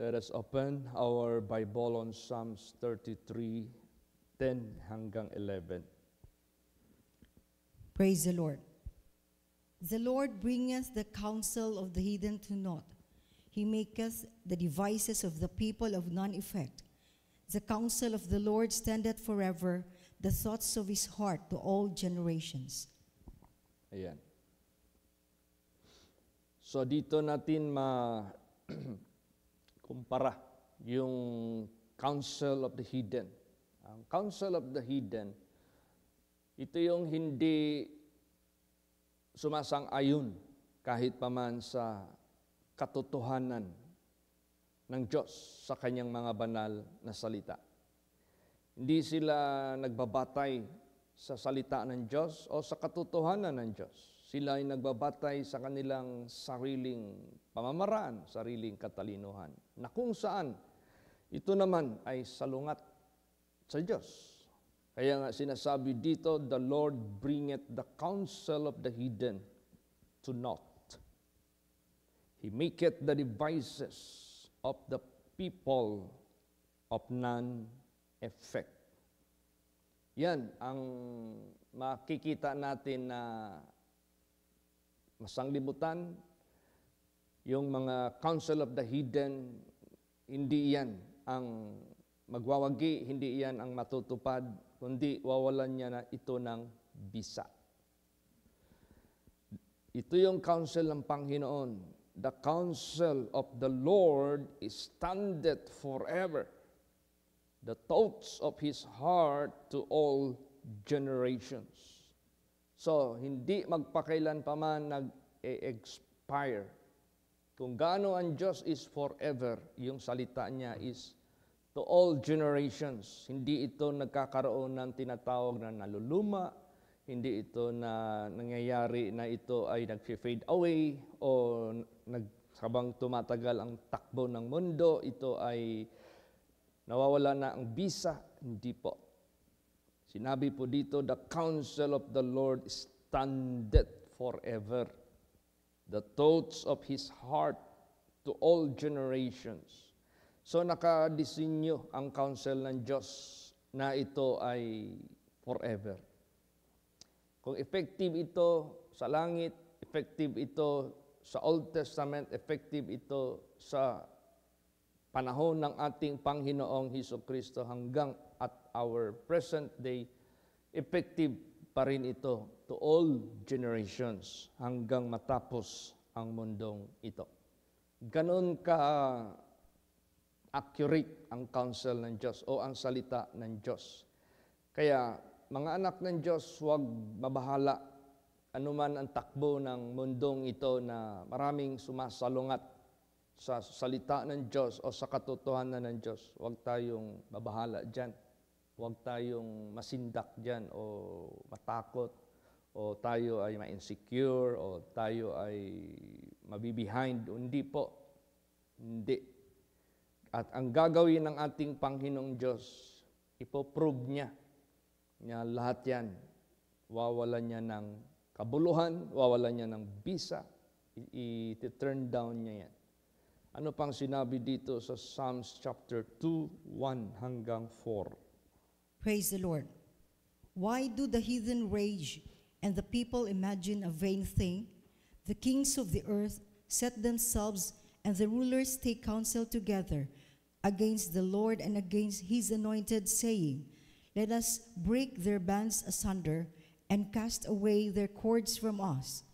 Let us open our Bible on Psalms 33:10 hanggang 11. Praise the Lord. The Lord bringeth the counsel of the heathen to naught. He maketh the devices of the people of none effect. The counsel of the Lord standeth forever, the thoughts of his heart to all generations. Ayan. So dito natin kumpara yung counsel of the heathen. Ang counsel of the heathen, ito yung hindi sumasang-ayon kahit paman sa katotohanan ng Diyos sa kanyang mga banal na salita. Hindi sila nagbabatay sa salita ng Diyos o sa katotohanan ng Diyos. Sila ay nagbabatay sa kanilang sariling pamamaraan, sariling katalinuhan, na kung saan ito naman ay salungat sa Diyos. Kaya nga sinasabi dito, the Lord bringeth the counsel of the heathen to naught. He maketh the devices of the people of none effect. Yan ang makikita natin na masanglibutan, yung mga counsel of the heathen, hindi yan ang magwawagi, hindi yan ang matutupad, kundi wawalan niya na ito ng bisa. Ito yung counsel ng Panginoon. The counsel of the Lord standeth forever, the thoughts of His heart to all generations. So, hindi magpakailan pa man nag-expire. Kung gaano ang Diyos is forever, yung salita niya is to all generations. Hindi ito nagkakaroon ng tinatawag na naluluma, hindi ito na nangyayari na ito ay nag-fade away o habang tumatagal ang takbo ng mundo, ito ay nawawala na ang bisa. Hindi po. Sinabi po dito, the counsel of the Lord standeth forever, the thoughts of His heart to all generations. So nakadesinyo ang counsel ng Diyos na ito ay forever. Kung effective ito sa langit, effective ito sa Old Testament, effective ito sa panahon ng ating Panginoong Hesukristo hanggang at our present day, effective pa rin ito to all generations hanggang matapos ang mundong ito. Ganon ka accurate ang counsel ng Diyos o ang salita ng Diyos. Kaya mga anak ng Diyos, huwag mabahala anuman ang takbo ng mundong ito na maraming sumasalungat sa salita ng Diyos o sa katotohanan ng Diyos. Huwag tayong mabahala dyan. Huwag tayong masindak dyan o matakot o tayo ay ma-insecure o tayo ay mabibehind. Hindi po. Hindi. At ang gagawin ng ating Panginoong Diyos, ipoprove niya na lahat yan. Wawalan niya ng kabuluhan, wawalan niya ng bisa, i-turn down niya yan. Ano pang sinabi dito sa Psalms chapter 2:1 hanggang 4? Praise the Lord. Why do the heathen rage and the people imagine a vain thing? The kings of the earth set themselves and the rulers take counsel together against the Lord and against His anointed, saying, let us break their bands asunder and cast away their cords from us.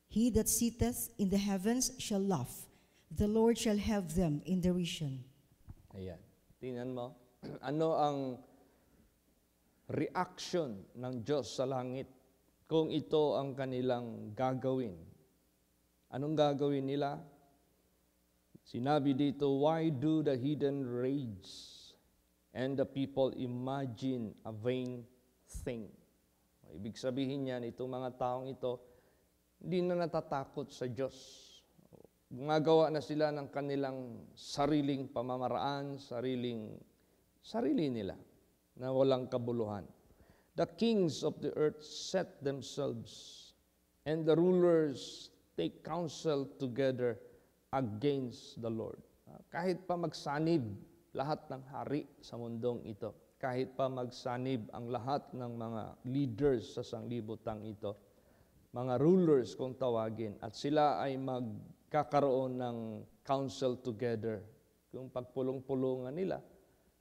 He that sitteth in the heavens shall laugh. The Lord shall have them in derision. Ayan. Tingnan mo. Ano ang reaction ng Diyos sa langit kung ito ang kanilang gagawin? Anong gagawin nila? Sinabi dito, why do the heathen rage and the people imagine a vain thing? Ibig sabihin niyan, itong mga taong ito, hindi na natatakot sa Diyos. Gumagawa na sila ng kanilang sariling pamamaraan, sarili nila, na walang kabuluhan. The kings of the earth set themselves, and the rulers take counsel together against the Lord. Kahit pa magsanib lahat ng hari sa mundong ito, kahit pa magsanib ang lahat ng mga leaders sa sanglibutang ito, mga rulers kung tawagin, at sila ay magkakaroon ng council together. Yung pagpulong-pulungan nila,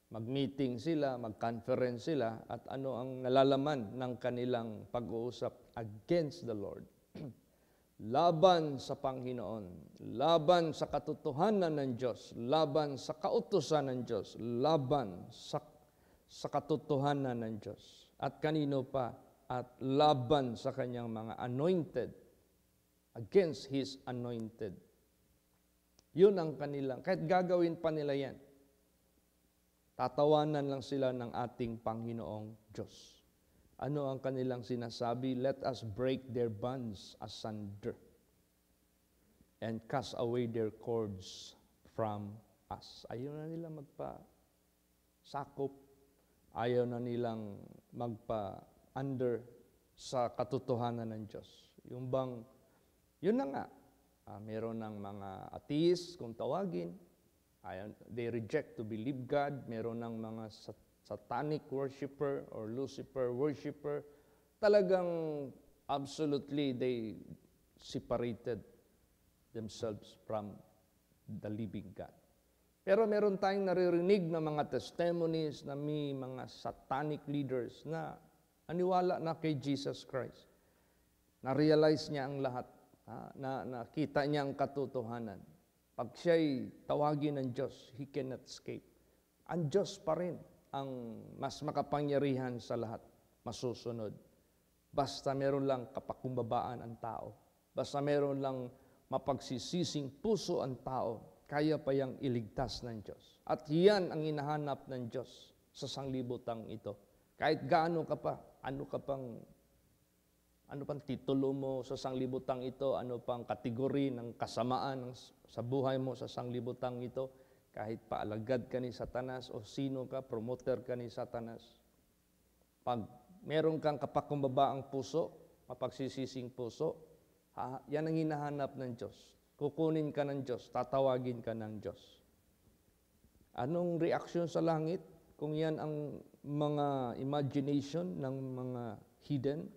mag-meeting sila, mag-conference sila, at ano ang nalalaman ng kanilang pag-uusap against the Lord. Laban sa Panginoon, laban sa katotohanan ng Diyos, laban sa kautusan ng Diyos, laban sa katotohanan ng Diyos. At kanino pa? At laban sa kanyang mga anointed, against His anointed. Yun ang kanilang, kahit gagawin pa nila yan, tatawanan lang sila ng ating Panginoong Diyos. Ano ang kanilang sinasabi? Let us break their bonds asunder and cast away their cords from us. Ayaw na nila magpa-sakop. Ayaw na nilang magpa-under sa katotohanan ng Diyos. Yung bang, yun na nga, meron ng mga atheist kung tawagin. They reject to believe God. Meron ng mga satanic worshiper or Lucifer worshiper. Talagang absolutely they separated themselves from the living God. Pero meron tayong naririnig na mga testimonies na may mga satanic leaders na aniwala na kay Jesus Christ. Na-realize niya ang lahat. Na nakita niya ang katotohanan. Pag siya'y tawagin ng Diyos, he cannot escape. Ang Diyos pa rin ang mas makapangyarihan sa lahat, masusunod. Basta meron lang kapakumbabaan ang tao. Basta meron lang mapagsisising puso ang tao, kaya pa yang iligtas ng Diyos. At yan ang hinahanap ng Diyos sa sanglibutang ito. Kahit gaano ka pa, ano pang titulo mo sa sanglibutang ito, ano pang kategori ng kasamaan sa buhay mo sa sanglibutang ito, kahit paalagad ka ni Satanas o sino ka, promoter ka ni Satanas. Pag meron kang kapakumbabaang puso, mapagsisising puso, yan ang hinahanap ng Diyos. Kukunin ka ng Diyos, tatawagin ka ng Diyos. Anong reaksyon sa langit kung yan ang mga imagination ng mga hidden?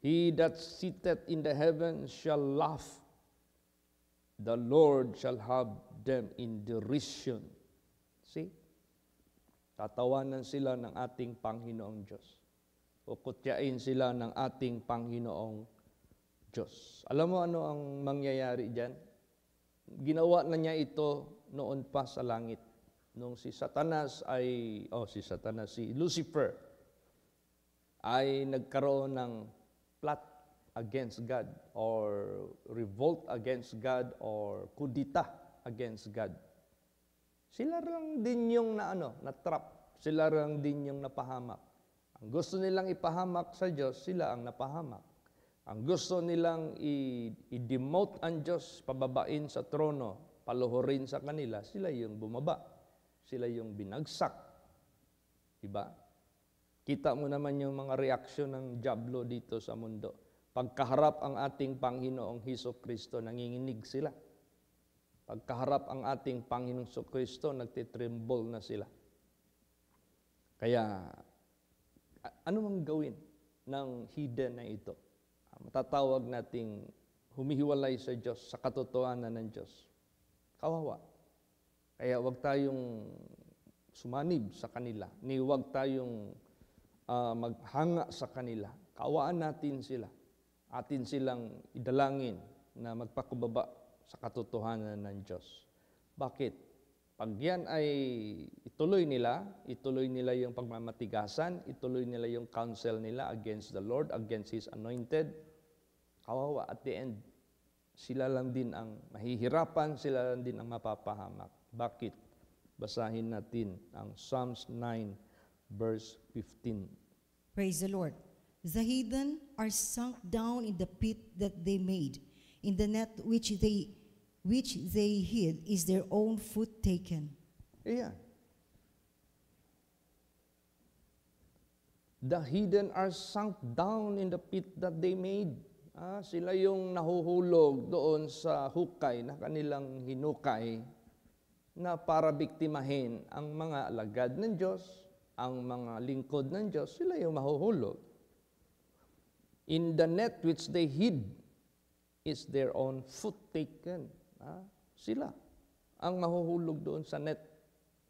He that sitteth in the heavens shall laugh. The Lord shall have them in derision. See? Tatawanan sila ng ating Panginoong Diyos. Kukutyain sila ng ating Panginoong Diyos. Alam mo ano ang mangyayari dyan? Ginawa na niya ito noon pa sa langit. Nung si Lucifer ay nagkaroon ng plot against God or revolt against God or kudita against God. Sila lang din yung na-trap. Sila lang din yung napahamak. Ang gusto nilang ipahamak sa Diyos, sila ang napahamak. Ang gusto nilang i-demote ang Diyos, pababain sa trono, paluhurin sa kanila, sila yung bumaba. Sila yung binagsak. Diba? Kita mo naman yung mga reaksyon ng diablo dito sa mundo. Pagkaharap ang ating Panginoong Hesukristo, nanginginig sila. Pagkaharap ang ating Panginoong Hesukristo, nagtitremble na sila. Kaya, ano mang gawin ng hidden na ito? Matatawag nating humihiwalay sa Diyos, sa katotohanan ng Diyos. Kawawa. Kaya wag tayong sumanib sa kanila. Huwag tayong maghanga sa kanila. Kawaan natin sila. Atin silang idalangin na magpakubaba sa katotohanan ng Diyos. Bakit? Pag yan ay ituloy nila yung pagmamatigasan, ituloy nila yung counsel nila against the Lord, against His anointed, kawawa at the end, sila lang din ang mahihirapan, sila lang din ang mapapahamak. Bakit? Basahin natin ang Psalms 9, verse 15. Praise the Lord. The heathen are sunk down in the pit that they made. In the net which they hid is their own foot taken. Ayan. The heathen are sunk down in the pit that they made. Sila yung nahuhulog doon sa hukay na kanilang hinukay. na para biktimahin ang mga alagad ng Diyos, ang mga lingkod ng Diyos, sila yung mahuhulog. In the net which they hid is their own foot taken. Sila ang mahuhulog doon sa net.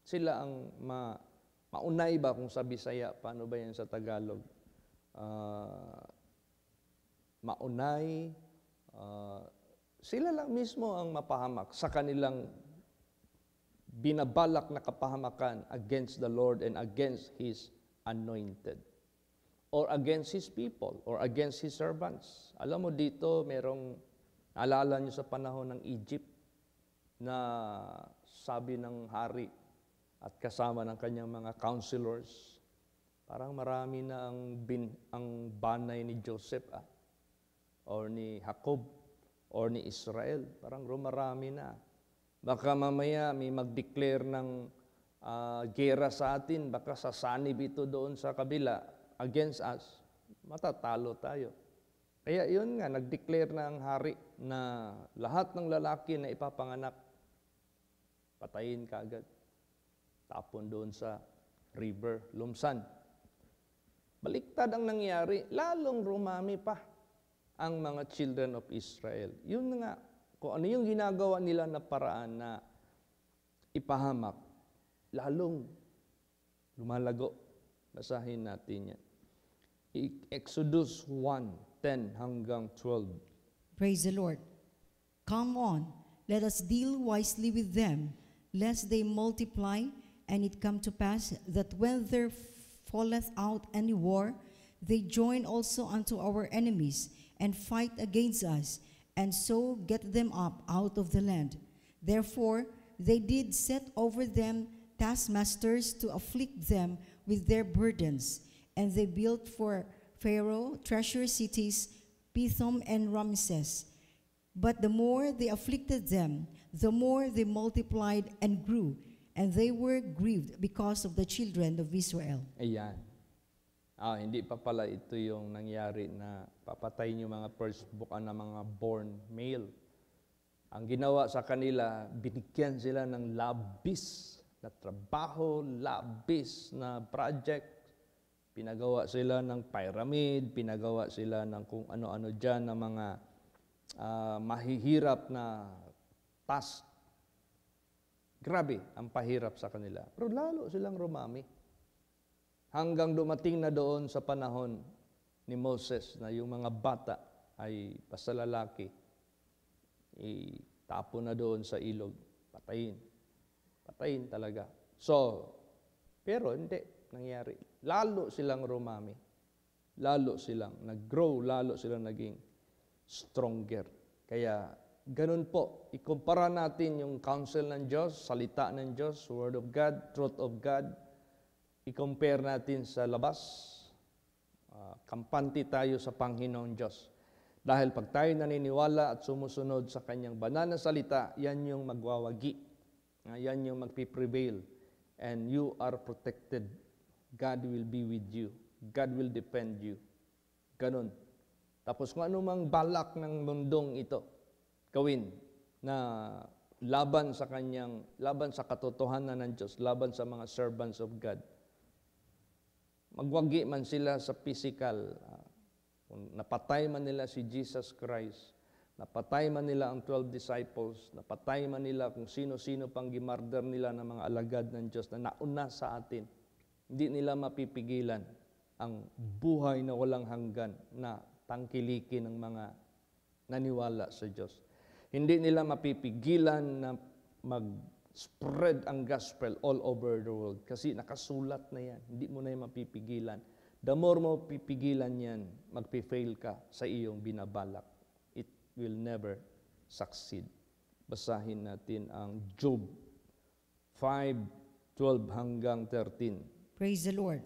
Sila ang maunay ba kung sa Bisaya, paano ba yan sa Tagalog? Maunay, sila lang mismo ang mapahamak sa kanilang binabalak na kapahamakan against the Lord and against His anointed. Or against His people, or against His servants. Alam mo dito, alala nyo sa panahon ng Egypt, na sabi ng hari at kasama ng kanyang mga counselors, parang marami na ang banay ni Joseph, or ni Jacob, or ni Israel. Parang rumarami na. Baka mamaya may mag-declare ng gera sa atin, baka sasanib ito doon sa kabila against us, matatalo tayo. Kaya yun nga, nag-declare na ang hari na lahat ng lalaki na ipapanganak, patayin kaagad. Tapon doon sa river, Lumsan. Baliktad ang nangyari, lalong rumami pa ang mga children of Israel. Yun nga, kung ano yung ginagawa nila na paraan na ipahamak, lalong lumalago. Basahin natin yan. Exodus 1:10 hanggang 12. Praise the Lord. Come on, let us deal wisely with them, lest they multiply, and it come to pass that when there falleth out any war, they join also unto our enemies, and fight against us, and so get them up out of the land. Therefore they did set over them taskmasters to afflict them with their burdens, and they built for Pharaoh treasure cities, Pithom and Ramses. But the more they afflicted them, the more they multiplied and grew, and they were grieved because of the children of Israel. Ayan. Hindi pa pala ito yung nangyari na papatayin yung mga firstborn na mga born male. Ang ginawa sa kanila, binigyan sila ng labis na trabaho, labis na project. Pinagawa sila ng pyramid, pinagawa sila ng kung ano-ano dyan na mga mahihirap na task. Grabe ang pahirap sa kanila. Pero lalo silang rumami. Hanggang dumating na doon sa panahon ni Moses na yung mga bata ay basta lalaki, itapon na doon sa ilog, patayin. Patayin talaga. So, pero hindi nangyari. Lalo silang rumami. Lalo silang nag-grow, lalo silang naging stronger. Kaya ganun po, ikumpara natin yung counsel ng Diyos, salita ng Diyos, Word of God, Truth of God, i-compare natin sa labas, kampante tayo sa Panginoon Diyos. Dahil pag tayo naniniwala at sumusunod sa Kanyang banal na salita, yan yung magwawagi. Yan yung magpiprevail. And you are protected. God will be with you. God will defend you. Ganun. Tapos kung anumang balak ng mundong ito, gawin na laban sa katotohanan ng Diyos, laban sa mga servants of God, magwagi man sila sa physical, kung napatay man nila si Jesus Christ, napatay man nila ang 12 disciples, napatay man nila kung sino-sino pang gimarder nila ng mga alagad ng Diyos na nauna sa atin, hindi nila mapipigilan ang buhay na walang hanggan na tangkilikin ng mga naniwala sa Diyos. Hindi nila mapipigilan na mag-spread ang gospel all over the world kasi nakasulat na yan. Hindi mo na yan mapipigilan. The more mo pipigilan yan, magpi-fail ka sa iyong binabalak. It will never succeed. Basahin natin ang Job 5:12 hanggang 13. Praise the Lord.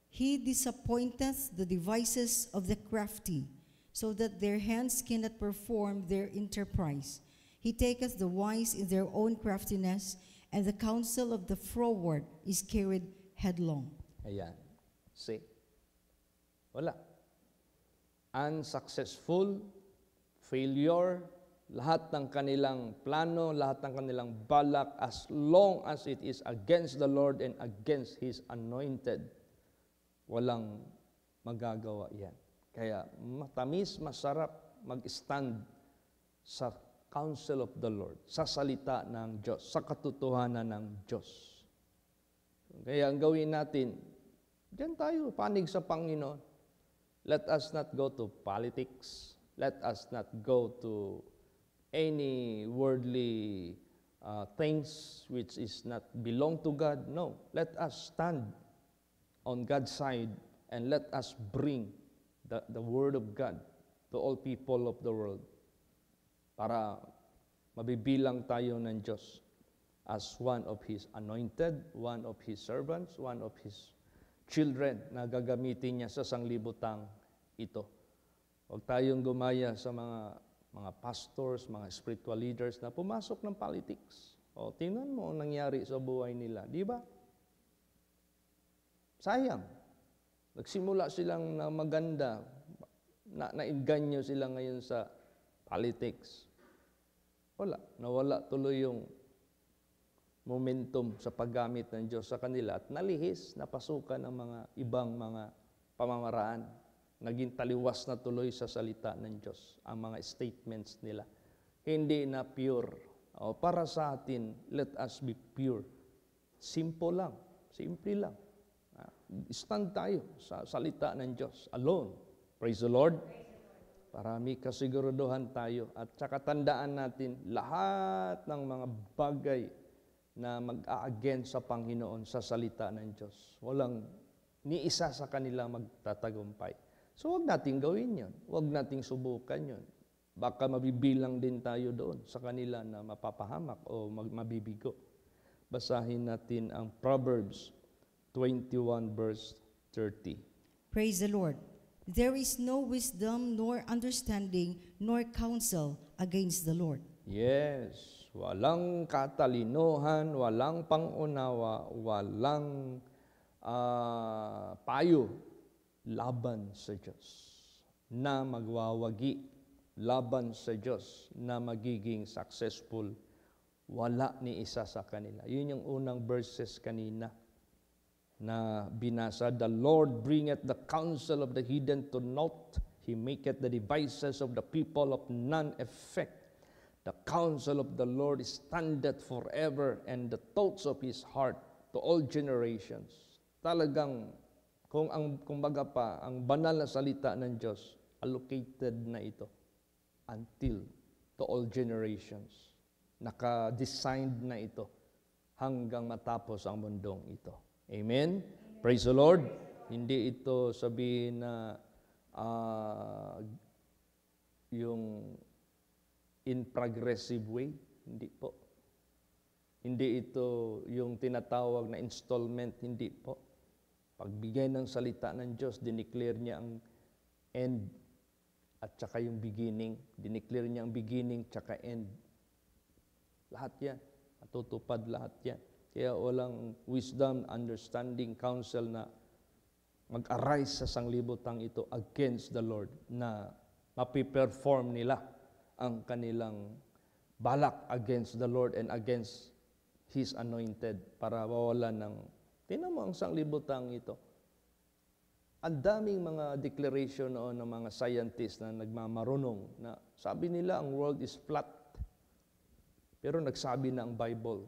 He disappointeth the devices of the crafty, so that their hands cannot perform their enterprise. He taketh the wise in their own craftiness, and the counsel of the froward is carried headlong. Ayan. See? Wala. Unsuccessful, failure, lahat ng kanilang plano, lahat ng kanilang balak, as long as it is against the Lord and against His anointed, walang magagawa yan. Kaya matamis, masarap mag-stand sa counsel of the Lord, sa salita ng Diyos, sa katotohanan ng Diyos. Kaya ang gawin natin, diyan tayo, panig sa Panginoon. Let us not go to politics. Let us not go to any worldly things which is not belong to God. No, let us stand on God's side and let us bring the Word of God to all people of the world para mabibilang tayo ng Diyos as one of His anointed, one of His servants, one of His children na gagamitin niya sa sanglibutang ito. Huwag tayong gumaya sa mga pastors, mga spiritual leaders na pumasok ng politics. O, tingnan mo ang nangyari sa buhay nila. Di ba? Sayang. Nagsimula silang na maganda, nainganyo sila ngayon sa politics. Nawala tuloy yung momentum sa paggamit ng Diyos sa kanila at nalihis, napasukan ng mga ibang mga pamamaraan. Naging taliwas na tuloy sa salita ng Diyos ang mga statements nila. Hindi na pure. Para sa atin, let us be pure. Simple lang. Simple lang. Stand tayo sa salita ng Diyos alone. Praise the Lord. Para may kasiguraduhan tayo. At saka tandaan natin lahat ng mga bagay na mag-a-against sa Panginoon sa salita ng Diyos. Walang ni isa sa kanila magtatagumpay. So huwag nating gawin yun. Huwag nating subukan yun. Baka mabibilang din tayo doon sa kanila na mapapahamak o mabibigo. Basahin natin ang Proverbs 21 verse 30. Praise the Lord. There is no wisdom nor understanding nor counsel against the Lord. Yes. Walang katalinuhan, walang pangunawa, walang payo laban sa Diyos na magwawagi, laban sa Diyos na magiging successful. Wala ni isa sa kanila. Yun yung unang verses kanina na binasa. The Lord bringeth the counsel of the hidden to naught. He maketh the devices of the people of none effect. The counsel of the Lord standeth forever, and the thoughts of His heart to all generations. Talagang, kumbaga pa, ang banal na salita ng Diyos, allocated na ito until to all generations. Naka-designed na ito hanggang matapos ang mundong ito. Amen? Praise the Lord. Hindi ito sabihin na yung in progressive way. Hindi po. Hindi ito yung tinatawag na installment. Hindi po. Pagbigay ng salita ng Diyos, dineclare niya ang end at saka yung beginning. Dineclare niya ang beginning tsaka end. Lahat yan. Matutupad lahat yan. Kaya walang wisdom, understanding, counsel na mag-arise sa sanglibutang ito against the Lord na mapiperform nila ang kanilang balak against the Lord and against His anointed para mawalan ng, tingnan mo ang sanglibutang ito. Ang daming mga declaration noon ng mga scientists na nagmamarunong na sabi nila ang world is flat. Pero nagsabi na ang Bible,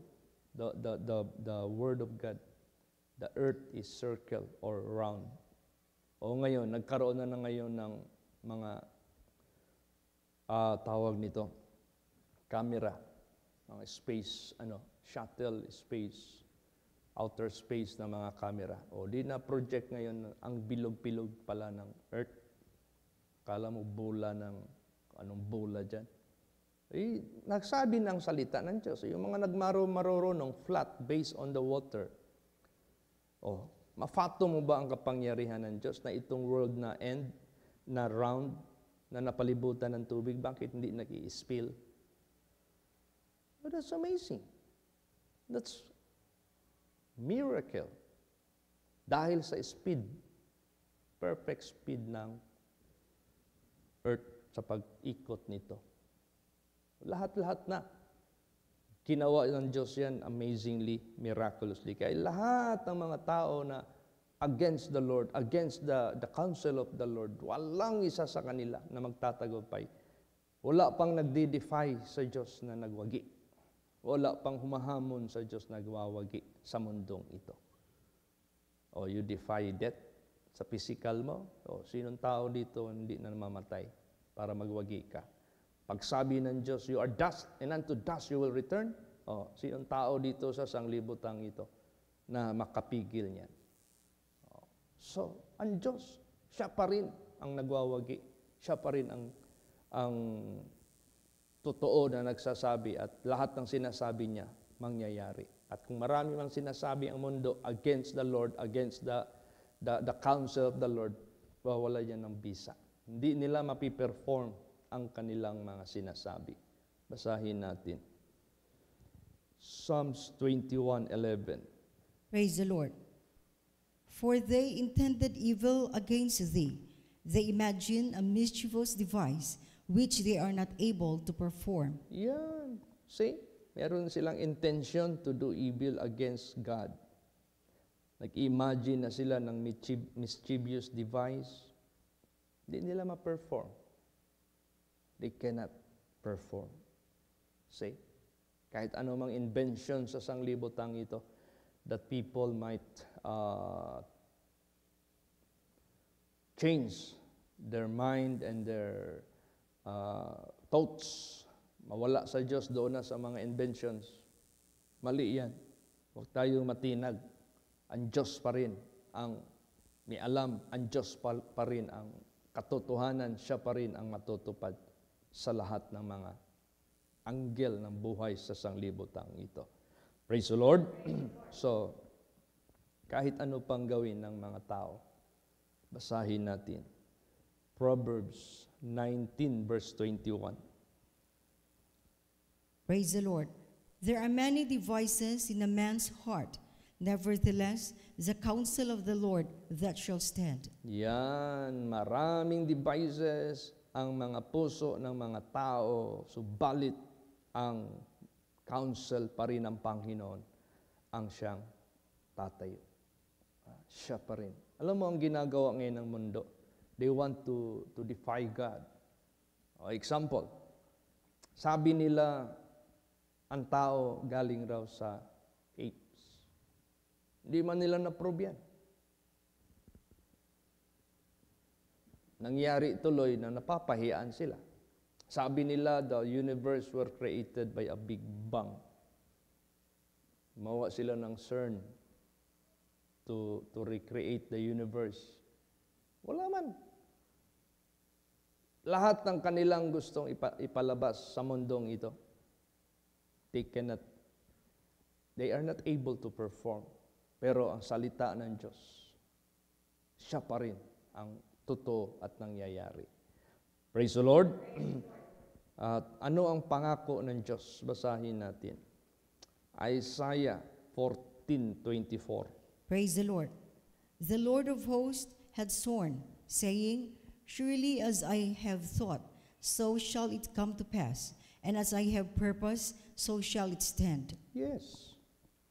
the Word of God, the earth is circle or round. O ngayon, nagkaroon na ngayon ng mga tawag nito, camera, mga space, shuttle space, outer space na mga camera. O di na project ngayon ang bilog-bilog pala ng earth. Kala mo bola ng, anong bola dyan? Nagsabi ng salita ng Diyos. Yung mga marunong flat based on the water. Mafato mo ba ang kapangyarihan ng Diyos na itong world na end, na round, na napalibutan ng tubig, bakit hindi nag-i-spill? But that's amazing. That's miracle. Dahil sa speed, perfect speed ng earth sa pag-ikot nito. Lahat-lahat na. Ginawa ng Diyos yan amazingly, miraculously. Kaya lahat ng mga tao na against the Lord, against the counsel of the Lord, walang isa sa kanila na magtatagumpay. Wala pang nagdi-defy sa Diyos na nagwagi. Wala pang humahamon sa Diyos na nagwawagi sa mundong ito. O you defy death sa physical mo, o sinong tao dito hindi na namamatay para magwagi ka. Pagsabi ng Diyos, you are dust, and unto dust you will return. O, sinong tao dito sa sanglibutang ito na makapigil niyan? O, so, ang Diyos, siya pa rin ang nagwawagi. Siya pa rin ang totoo na nagsasabi at lahat ng sinasabi niya mangyayari. At kung marami mang sinasabi ang mundo against the Lord, against the counsel of the Lord, wawala yan ng bisa. Hindi nila mapiperform ang kanilang mga sinasabi. Basahin natin. Psalms 21:11. Praise the Lord. For they intended evil against thee. They imagine a mischievous device which they are not able to perform. Yan. See? Meron silang intention to do evil against God. Nag-imagine na sila ng mischievous device. Hindi nila ma-perform. They cannot perform. See? Kahit anumang invention sa sanglibutang ito, that people might change their mind and their thoughts. Mawala sa Diyos doon na sa mga inventions. Mali yan. Huwag tayong matinag. Ang Diyos pa rin ang may alam. Ang Diyos pa rin ang katotohanan. Siya pa rin ang matutupad sa lahat ng mga anghel ng buhay sa sanglibutang ito. Praise the Lord. So, kahit ano pang gawin ng mga tao, basahin natin. Proverbs 19 verse 21. Praise the Lord. There are many devices in a man's heart. Nevertheless, the counsel of the Lord that shall stand. Yan, maraming devices ang mga puso ng mga tao, subalit ang counsel pa rin ng Panginoon ang siyang tatayo. Siya pa rin. Alam mo ang ginagawa ngayon ng mundo? They want to defy God. Example, sabi nila ang tao galing raw sa apes. Hindi man nila na-prove yan. Nangyari tuloy na napapahiyaan sila. Sabi nila, the universe were created by a big bang. Gumawa sila ng CERN to recreate the universe. Wala man. Lahat ng kanilang gustong ipalabas sa mundong ito, they are not able to perform. Pero ang salita ng Diyos, siya pa rin ang totoo at nangyayari. Praise the Lord. At ano ang pangako ng Diyos? Basahin natin. Isaiah 14:24. Praise the Lord. The Lord of hosts had sworn, saying, surely as I have thought, so shall it come to pass, and as I have purposed, so shall it stand. Yes.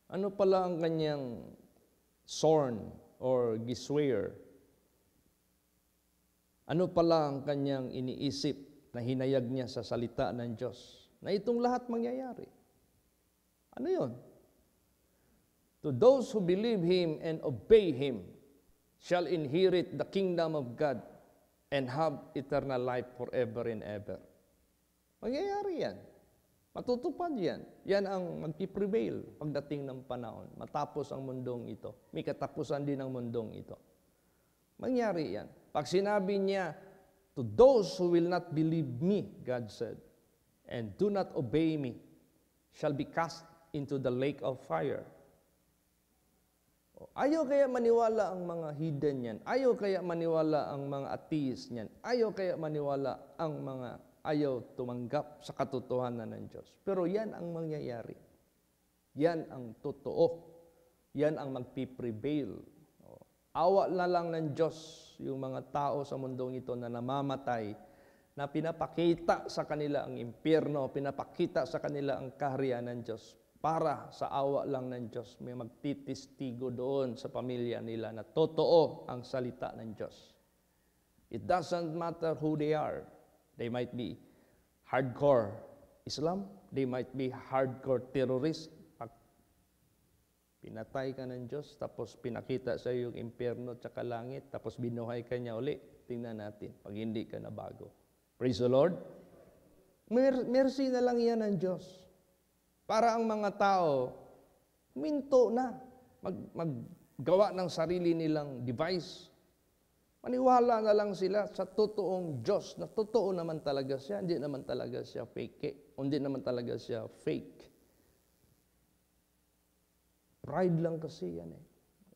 Ano pala ang kanyang sworn or giswear? Ano pala ang kanyang iniisip na hinayag niya sa salita ng Diyos? Na itong lahat mangyayari. Ano yun? To those who believe Him and obey Him shall inherit the kingdom of God and have eternal life forever and ever. Mangyayari yan. Matutupad yan. Yan ang magpiprevail pagdating ng panahon. Matapos ang mundong ito. May katapusan din ang mundong ito. Mangyari yan. Pag sinabi niya, to those who will not believe me, God said, and do not obey me, shall be cast into the lake of fire. Ayaw kaya maniwala ang mga hidden yan. Ayaw kaya maniwala ang mga atheist yan. Ayaw kaya maniwala ang mga ayaw tumanggap sa katotohanan ng Diyos. Pero yan ang mangyayari. Yan ang totoo. Yan ang magpiprevail. Awa na lang ng Diyos yung mga tao sa mundong ito na namamatay na pinapakita sa kanila ang impyerno, pinapakita sa kanila ang kaharian ng Diyos para sa awa lang ng Diyos may magtitistigo doon sa pamilya nila na totoo ang salita ng Diyos. It doesn't matter who they are. They might be hardcore Islam, they might be hardcore terrorist. Pag pinatay ka ng Diyos, tapos pinakita sa iyo yung impyerno at saka langit, tapos binuhay ka niya uli, tingnan natin, pag hindi ka na bago. Praise the Lord. Mercy na lang yan ng Diyos. Para ang mga tao, minto na, maggawa ng sarili nilang device. Maniwala na lang sila sa totoong Diyos, na totoo naman talaga siya, hindi naman talaga siya fake, hindi naman talaga siya fake. Pride lang kasi yan eh.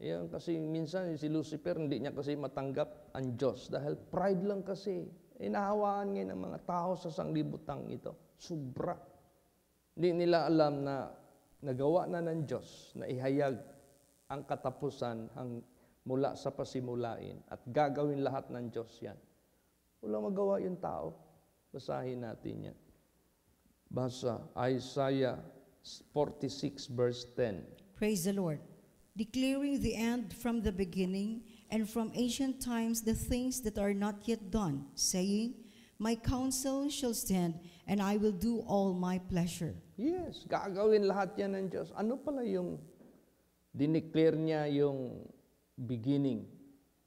Yan kasi minsan si Lucifer, hindi niya kasi matanggap ang Diyos dahil pride lang kasi. Inahawaan ngayon ng mga tao sa sanglibutang ito. Sobra. Hindi nila alam na nagawa na ng Diyos na ihayag ang katapusan mula sa pasimulain at gagawin lahat ng Diyos yan. Walang magawa yung tao. Basahin natin yan. Basa, Isaiah 46 verse 10. Praise the Lord. Declaring the end from the beginning, and from ancient times the things that are not yet done, saying, My counsel shall stand, and I will do all my pleasure. Yes, gagawin lahat yan ng Diyos. Ano pala yung dineclare niya yung beginning?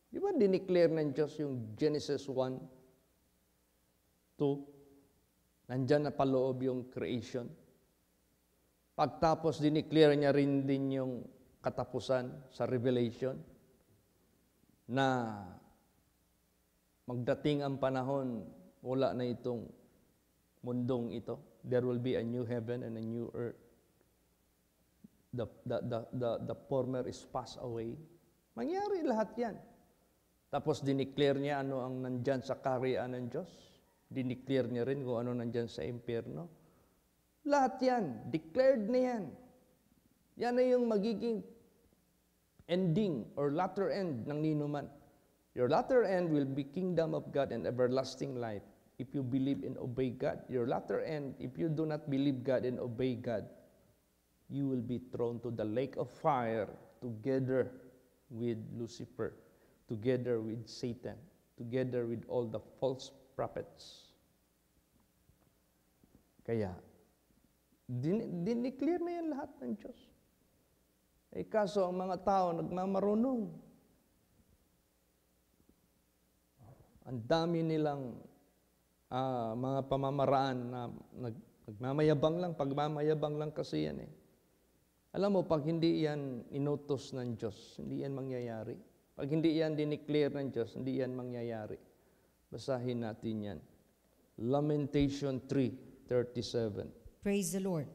Di ba dineclare ng Diyos yung Genesis 1, 2? Nandyan na paloob yung creation. Pagtapos dineclare niya rin din yung katapusan sa Revelation na magdating ang panahon, wala na itong mundong ito. There will be a new heaven and a new earth. The former is passed away. Mangyari lahat yan. Tapos dineclare niya ano ang nandyan sa kaharian ng Diyos. Dineclare niya rin kung ano nandyan sa impyerno. Lahat yan. Declared na yan. Yan na yung magiging ending or latter end ng ninuman. Your latter end will be kingdom of God and everlasting life if you believe and obey God. Your latter end, if you do not believe God and obey God, you will be thrown to the lake of fire together with Lucifer, together with Satan, together with all the false prophets. Kaya, dineclare na yan lahat ng Diyos. Eh kaso ang mga tao nagmamarunong. Ang dami nilang mga pamamaraan na nagmamayabang lang, pagmamayabang lang kasi yan eh. Alam mo, pag hindi yan inutos ng Diyos, hindi yan mangyayari. Pag hindi yan dineclare ng Diyos, hindi yan mangyayari. Basahin natin yan. Lamentation 3:37. Praise the Lord.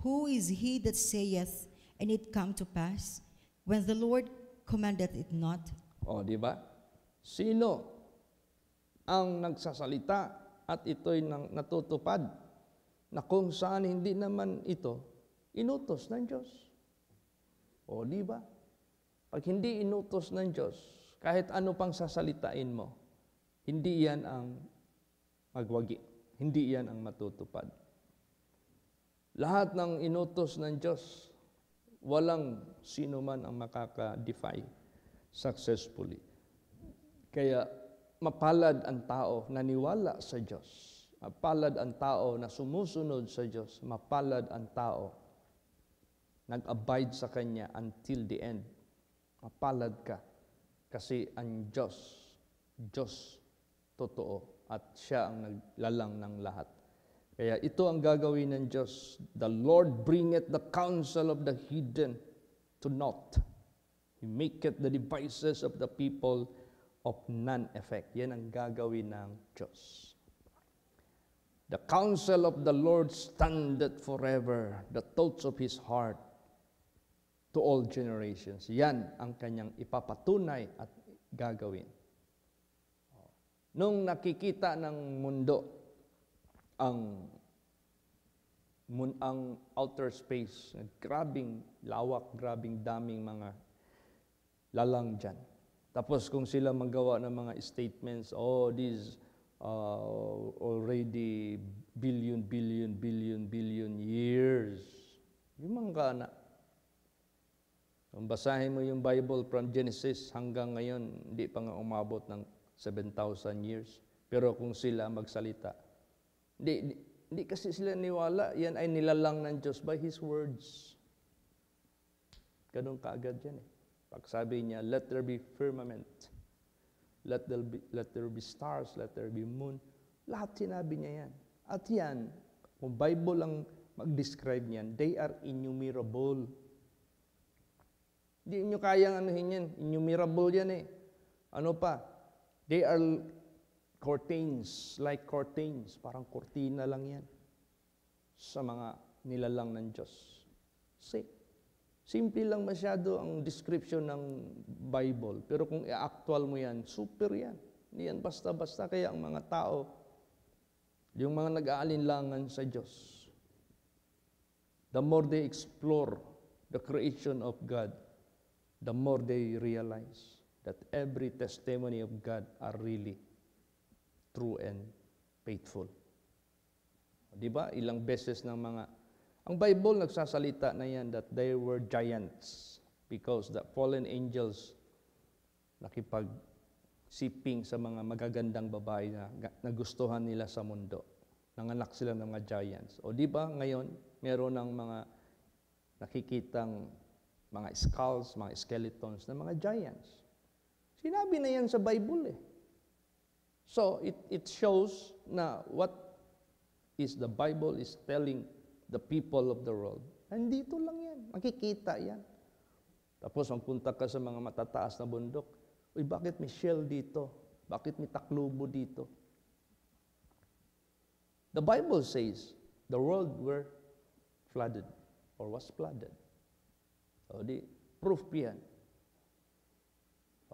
Who is he that saith, and it come to pass, when the Lord commandeth it not? O, di ba? Sino ang nagsasalita at ito'y natutupad na kung saan hindi naman ito inutos ng Diyos? O, di ba? Pag hindi inutos ng Diyos, kahit ano pang sasalitain mo, hindi yan ang magwagi. Hindi yan ang matutupad. Lahat ng inutos ng Diyos, walang sino man ang makaka-defy successfully. Kaya mapalad ang tao na niwala sa Diyos. Mapalad ang tao na sumusunod sa Diyos. Mapalad ang tao nag-abide sa Kanya until the end. Mapalad ka kasi ang Diyos totoo at siya ang naglalang ng lahat. Kaya ito ang gagawin ng Diyos. The Lord bringeth the counsel of the hidden to naught. He maketh the devices of the people of none effect. Yan ang gagawin ng Diyos. The counsel of the Lord standeth forever, the thoughts of His heart to all generations. Yan ang kanyang ipapatunay at gagawin. Nung nakikita ng mundo ang outer space, grabing lawak, grabing daming mga lalang dyan. Tapos kung sila magawa ng mga statements, already billion years. Yung mga kana. Kung basahin mo yung Bible from Genesis hanggang ngayon, hindi pa nga umabot ng 7,000 years. Pero kung sila magsalita, hindi kasi sila niwala, yan ay nilalang ng Diyos by His words. Ganun kaagad yan eh. Pag sabi niya, let there be firmament, let there be stars, let there be moon, lahat sinabi niya yan. At yan, kung Bible ang mag-describe niyan, they are innumerable. Hindi nyo kayang anuhin yan. Innumerable yan eh. Ano pa? They are curtains, like curtains. Parang kortina lang yan sa mga nilalang ng Diyos. Simple lang masyado ang description ng Bible. Pero kung i-actual mo yan, super yan. Hindi yan basta-basta. Kaya ang mga tao, yung mga nag-aalinlangan sa Diyos, the more they explore the creation of God, the more they realize that every testimony of God are really true and faithful. Di ba? Ilang beses ng mga... Ang Bible nagsasalita na yan that they were giants because the fallen angels nakipag-siping sa mga magagandang babae na nagustuhan nila sa mundo. Nanganak sila ng mga giants. O di ba ngayon, meron ng mga nakikitang mga skulls, mga skeletons ng mga giants. Sinabi na yan sa Bible eh. So, it shows na what is the Bible is telling the people of the world. Nandito lang yan. Makikita yan. Tapos, magpunta ka sa mga matataas na bundok. Uy, bakit may shell dito? Bakit may taklubo dito? The Bible says, the world were flooded or was flooded. O di, proof yan.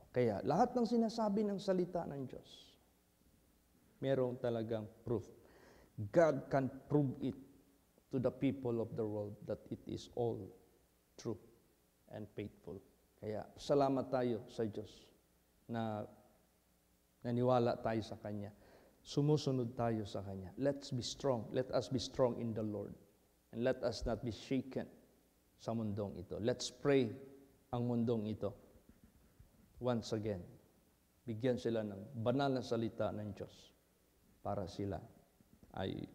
Kaya, lahat ng sinasabi ng salita ng Diyos, merong talagang proof. God can prove it to the people of the world that it is all true and faithful. Kaya, salamat tayo sa Diyos na naniwala tayo sa Kanya. Sumusunod tayo sa Kanya. Let's be strong. Let us be strong in the Lord. And let us not be shaken sa mundong ito. Let's pray ang mundong ito. Once again, bigyan sila ng banal na salita ng Diyos para sila ay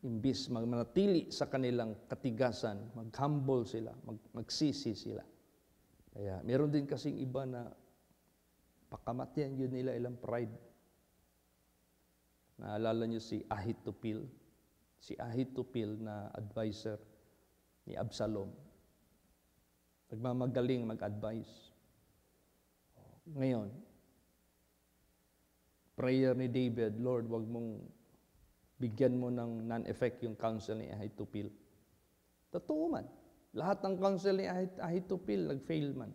imbis manatili sa kanilang katigasan, mag-humble sila, magsisi sila. Kaya meron din kasing iba na pakamatyan yun nila ilang pride. Naalala niyo si Ahithophel? Si Ahithophel na advisor ni Absalom. Nagmamagaling mag-advise. Ngayon, prayer ni David, Lord, wag mong bigyan mo ng non-effect yung counsel ni Ahithophel. Totoo man. Lahat ng counsel ni Ahithophel, nag-fail man.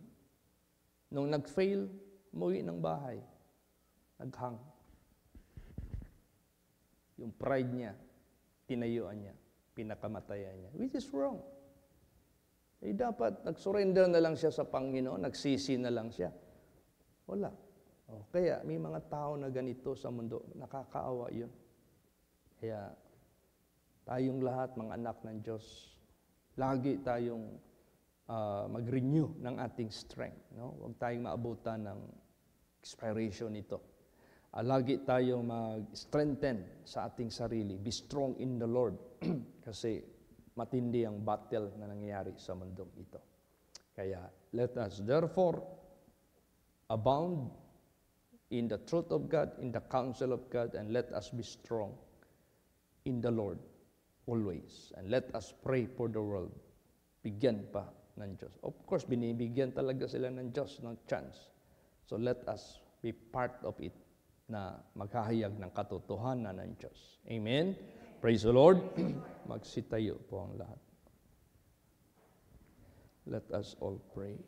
Nung nag-fail, umuwi ng bahay. Naghang. Yung pride niya, tinayuan niya, pinakamatayan niya, which is wrong. Eh dapat nag-surrender na lang siya sa Panginoon, nagsisi na lang siya. Wala. Kaya may mga tao na ganito sa mundo, nakakaawa yun. Kaya tayong lahat, mga anak ng Diyos, lagi tayong mag-renew ng ating strength. No? Huwag tayong maabutan ng expiration nito. Lagi tayong mag-strengthen sa ating sarili. Be strong in the Lord. Kasi matindi ang battle na nangyayari sa mundong ito. Kaya, let us therefore abound in the truth of God, in the counsel of God, and let us be strong in the Lord always. And let us pray for the world. Bigyan pa ng Diyos. Of course, binibigyan talaga sila ng Diyos ng chance. So let us be part of it na maghahayag ng katotohanan ng Diyos. Amen? Praise the Lord. Magsitayo po ang lahat. Let us all pray.